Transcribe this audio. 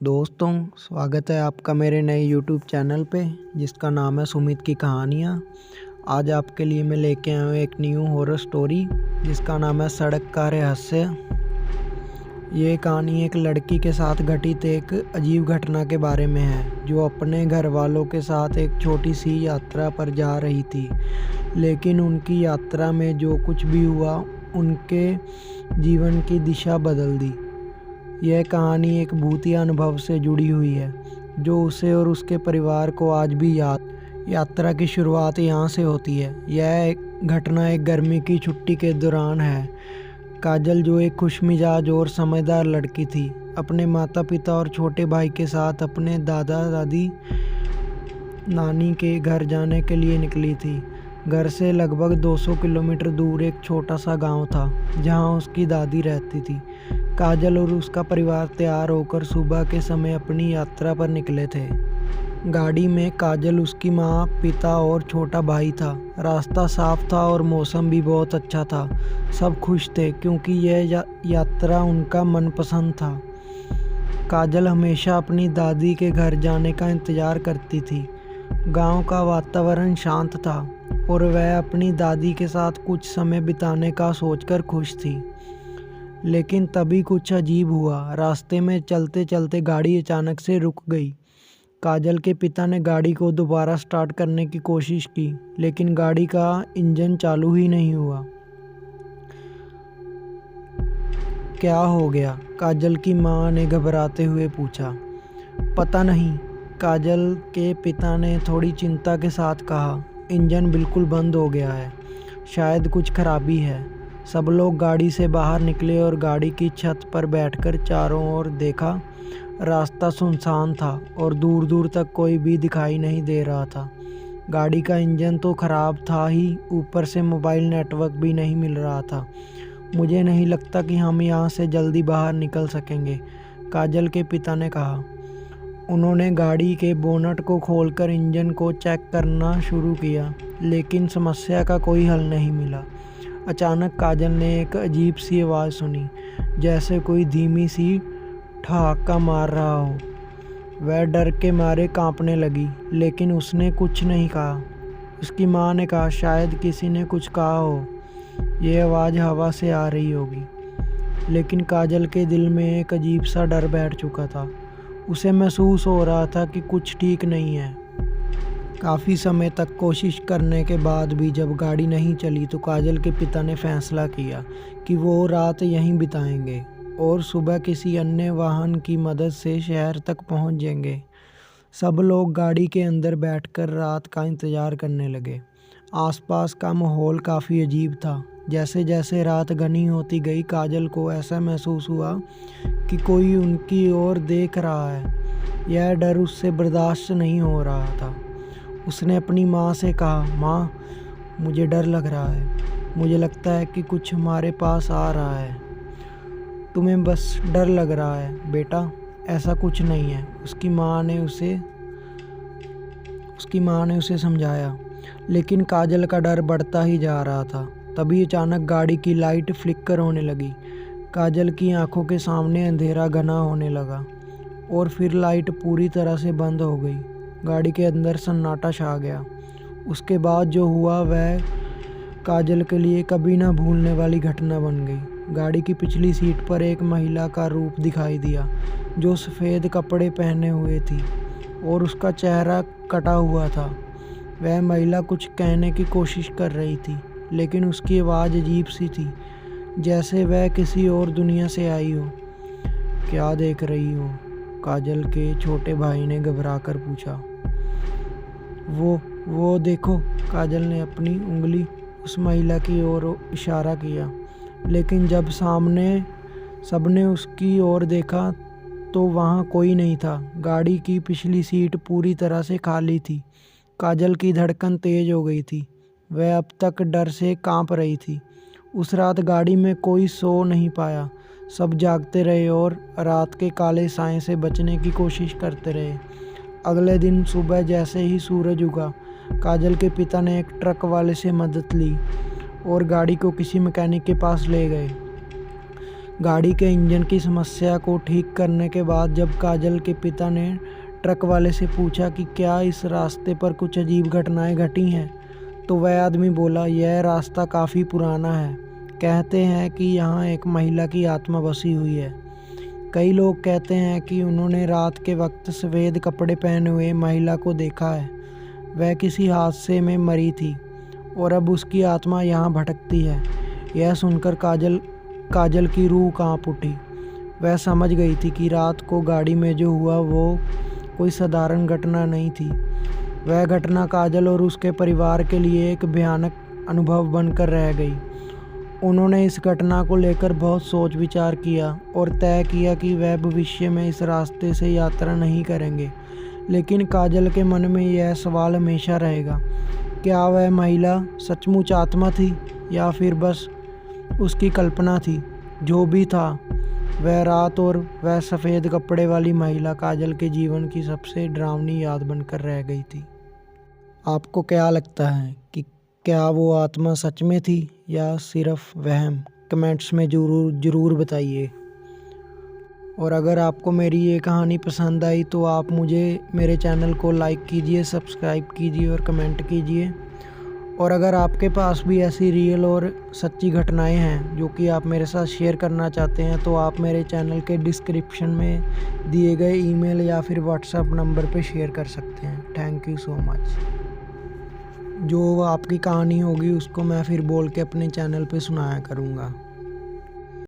दोस्तों, स्वागत है आपका मेरे नए यूट्यूब चैनल पे जिसका नाम है सुमित की कहानियाँ। आज आपके लिए मैं लेके आया हूँ एक न्यू हॉरर स्टोरी जिसका नाम है सड़क का रहस्य। ये कहानी एक लड़की के साथ घटित एक अजीब घटना के बारे में है जो अपने घर वालों के साथ एक छोटी सी यात्रा पर जा रही थी। लेकिन उनकी यात्रा में जो कुछ भी हुआ उनके जीवन की दिशा बदल दी। यह कहानी एक भूतिया अनुभव से जुड़ी हुई है जो उसे और उसके परिवार को आज भी याद। यात्रा की शुरुआत यहाँ से होती है। घटना एक गर्मी की छुट्टी के दौरान है। काजल, जो एक खुशमिजाज और समझदार लड़की थी, अपने माता पिता और छोटे भाई के साथ अपने दादा दादी नानी के घर जाने के लिए निकली थी। घर से लगभग 200 किलोमीटर दूर एक छोटा सा गांव था जहां उसकी दादी रहती थी। काजल और उसका परिवार तैयार होकर सुबह के समय अपनी यात्रा पर निकले थे। गाड़ी में काजल, उसकी माँ, पिता और छोटा भाई था। रास्ता साफ था और मौसम भी बहुत अच्छा था। सब खुश थे क्योंकि यह यात्रा उनका मनपसंद था। काजल हमेशा अपनी दादी के घर जाने का इंतज़ार करती थी। गांव का वातावरण शांत था और वह अपनी दादी के साथ कुछ समय बिताने का सोचकर खुश थी। लेकिन तभी कुछ अजीब हुआ। रास्ते में चलते चलते गाड़ी अचानक से रुक गई। काजल के पिता ने गाड़ी को दोबारा स्टार्ट करने की कोशिश की, लेकिन गाड़ी का इंजन चालू ही नहीं हुआ। क्या हो गया? काजल की मां ने घबराते हुए पूछा। पता नहीं, काजल के पिता ने थोड़ी चिंता के साथ कहा। इंजन बिल्कुल बंद हो गया है, शायद कुछ खराबी है। सब लोग गाड़ी से बाहर निकले और गाड़ी की छत पर बैठकर चारों ओर देखा। रास्ता सुनसान था और दूर दूर तक कोई भी दिखाई नहीं दे रहा था। गाड़ी का इंजन तो खराब था ही, ऊपर से मोबाइल नेटवर्क भी नहीं मिल रहा था। मुझे नहीं लगता कि हम यहाँ से जल्दी बाहर निकल सकेंगे, काजल के पिता ने कहा। उन्होंने गाड़ी के बोनट को खोलकर इंजन को चेक करना शुरू किया, लेकिन समस्या का कोई हल नहीं मिला। अचानक काजल ने एक अजीब सी आवाज़ सुनी, जैसे कोई धीमी सी ठहाका मार रहा हो। वह डर के मारे कांपने लगी, लेकिन उसने कुछ नहीं कहा। उसकी माँ ने कहा, शायद किसी ने कुछ कहा हो, यह आवाज़ हवा से आ रही होगी। लेकिन काजल के दिल में एक अजीब सा डर बैठ चुका था। उसे महसूस हो रहा था कि कुछ ठीक नहीं है। काफ़ी समय तक कोशिश करने के बाद भी जब गाड़ी नहीं चली तो काजल के पिता ने फैसला किया कि वो रात यहीं बिताएंगे और सुबह किसी अन्य वाहन की मदद से शहर तक पहुंच जाएंगे। सब लोग गाड़ी के अंदर बैठकर रात का इंतज़ार करने लगे। आसपास का माहौल काफ़ी अजीब था। जैसे जैसे रात घनी होती गई, काजल को ऐसा महसूस हुआ कि कोई उनकी ओर देख रहा है। यह डर उससे बर्दाश्त नहीं हो रहा था। उसने अपनी माँ से कहा, माँ, मुझे डर लग रहा है। मुझे लगता है कि कुछ हमारे पास आ रहा है। तुम्हें बस डर लग रहा है बेटा, ऐसा कुछ नहीं है, उसकी माँ ने उसे समझाया। लेकिन काजल का डर बढ़ता ही जा रहा था। तभी अचानक गाड़ी की लाइट फ्लिकर होने लगी। काजल की आंखों के सामने अंधेरा घना होने लगा और फिर लाइट पूरी तरह से बंद हो गई। गाड़ी के अंदर सन्नाटा छा गया। उसके बाद जो हुआ वह काजल के लिए कभी ना भूलने वाली घटना बन गई। गाड़ी की पिछली सीट पर एक महिला का रूप दिखाई दिया जो सफ़ेद कपड़े पहने हुए थी और उसका चेहरा कटा हुआ था। वह महिला कुछ कहने की कोशिश कर रही थी, लेकिन उसकी आवाज़ अजीब सी थी, जैसे वह किसी और दुनिया से आई हो। क्या देख रही हो? काजल के छोटे भाई ने घबराकर पूछा। वो देखो, काजल ने अपनी उंगली उस महिला की ओर इशारा किया। लेकिन जब सामने सबने उसकी ओर देखा तो वहाँ कोई नहीं था। गाड़ी की पिछली सीट पूरी तरह से खाली थी। काजल की धड़कन तेज हो गई थी। वह अब तक डर से कांप रही थी। उस रात गाड़ी में कोई सो नहीं पाया। सब जागते रहे और रात के काले साए से बचने की कोशिश करते रहे। अगले दिन सुबह जैसे ही सूरज उगा, काजल के पिता ने एक ट्रक वाले से मदद ली और गाड़ी को किसी मैकेनिक के पास ले गए। गाड़ी के इंजन की समस्या को ठीक करने के बाद जब काजल के पिता ने ट्रक वाले से पूछा कि क्या इस रास्ते पर कुछ अजीब घटनाएं घटी हैं, तो वह आदमी बोला, यह रास्ता काफ़ी पुराना है। कहते हैं कि यहाँ एक महिला की आत्मा बसी हुई है। कई लोग कहते हैं कि उन्होंने रात के वक्त सफ़ेद कपड़े पहने हुए महिला को देखा है। वह किसी हादसे में मरी थी और अब उसकी आत्मा यहाँ भटकती है। यह सुनकर काजल की रूह कांप उठी। वह समझ गई थी कि रात को गाड़ी में जो हुआ वो कोई साधारण घटना नहीं थी। वह घटना काजल और उसके परिवार के लिए एक भयानक अनुभव बनकर रह गई। उन्होंने इस घटना को लेकर बहुत सोच विचार किया और तय किया कि वह भविष्य में इस रास्ते से यात्रा नहीं करेंगे। लेकिन काजल के मन में यह सवाल हमेशा रहेगा, क्या वह महिला सचमुच आत्मा थी या फिर बस उसकी कल्पना थी। जो भी था, वह रात और वह सफ़ेद कपड़े वाली महिला काजल के जीवन की सबसे डरावनी याद बनकर रह गई थी। आपको क्या लगता है कि क्या वो आत्मा सच में थी या सिर्फ वहम? कमेंट्स में ज़रूर बताइए। और अगर आपको मेरी ये कहानी पसंद आई तो आप मेरे चैनल को लाइक कीजिए, सब्सक्राइब कीजिए और कमेंट कीजिए। और अगर आपके पास भी ऐसी रियल और सच्ची घटनाएं हैं जो कि आप मेरे साथ शेयर करना चाहते हैं, तो आप मेरे चैनल के डिस्क्रिप्शन में दिए गए ईमेल या फिर व्हाट्सएप नंबर पे शेयर कर सकते हैं। Thank you so much. जो आपकी कहानी होगी उसको मैं फिर बोल के अपने चैनल पे सुनाया करूँगा।